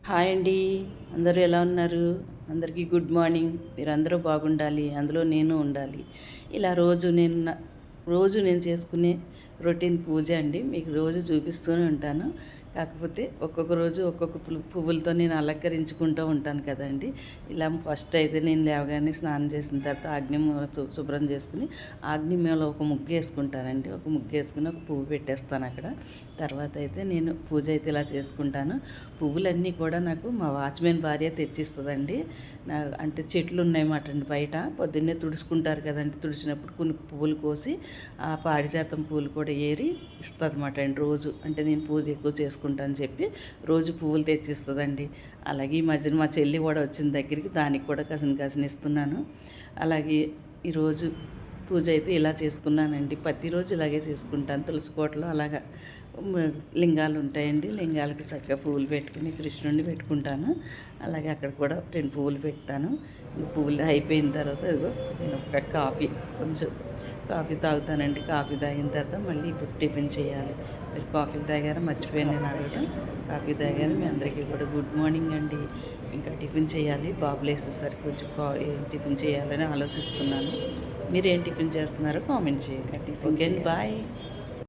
Hi అండి. అందరూ ఎలా ఉన్నారు? అందరికీ గుడ్ మార్నింగ్. మీరందరూ బాగుండాలి, అందులో నేను ఉండాలి. ఇలా రోజు నేను చేసుకునే రొటీన్ పూజ అండి. మీకు రోజు చూపిస్తూనే ఉంటాను. కాకపోతే ఒక్కొక్క రోజు ఒక్కొక్క పువ్వులతో నేను అలంకరించుకుంటూ ఉంటాను కదండి. ఇలా ఫస్ట్ అయితే నేను లేవగానే స్నానం చేసిన తర్వాత శుభ్రం చేసుకుని ఆగ్నిమూల ఒక ముగ్గు వేసుకుంటానండి. ఒక ముగ్గు వేసుకుని ఒక పువ్వు పెట్టేస్తాను అక్కడ. తర్వాత అయితే నేను పూజ అయితే ఇలా చేసుకుంటాను. పువ్వులన్నీ కూడా నాకు మా వాచ్మెన్ భార్య తెచ్చిస్తుందండి. అంటే చెట్లు ఉన్నాయన్నమాట అండి బయట. పొద్దున్నే తుడుచుకుంటారు కదండి. తుడిచినప్పుడు కొన్ని పువ్వులు కోసి ఆ పారిజాతం పూలు కూడా ఏరి ఇస్తుంది అన్నమాట అండి రోజు. అంటే నేను పూజ ఎక్కువ చేసుకుంటాను చెప్పి రోజు పువ్వులు తెచ్చిస్తుందండి. అలాగే ఈ మధ్యన మా చెల్లి కూడా వచ్చిన దగ్గరికి దానికి కూడా కసిన ఇస్తున్నాను. అలాగే ఈరోజు పూజ అయితే ఇలా చేసుకున్నానండి. ప్రతిరోజు ఇలాగే చేసుకుంటాను. తులసి కోటలో అలాగా లింగాలు ఉంటాయండి. లింగాలకి చక్కగా పువ్వులు పెట్టుకుని కృష్ణుడిని పెట్టుకుంటాను. అలాగే అక్కడ కూడా 2 పువ్వులు పెడతాను. పువ్వులు అయిపోయిన తర్వాత ఇదిగో నేను ఒక కొంచెం కాఫీ తాగుతానండి. కాఫీ తాగిన తర్వాత మళ్ళీ ఇప్పుడు టిఫిన్ చేయాలి. మీరు కాఫీలు తాగారా? మర్చిపోయాను నేను అడగటం. కాఫీ తాగారు. మీ అందరికీ కూడా గుడ్ మార్నింగ్ అండి. ఇంకా టిఫిన్ చేయాలి. బాబులు వేసేసరికి కొంచెం ఏం టిఫిన్ చేయాలని ఆలోచిస్తున్నాను. మీరు ఏం టిఫిన్ చేస్తున్నారో కామెంట్ చేయండి. Okay, bye.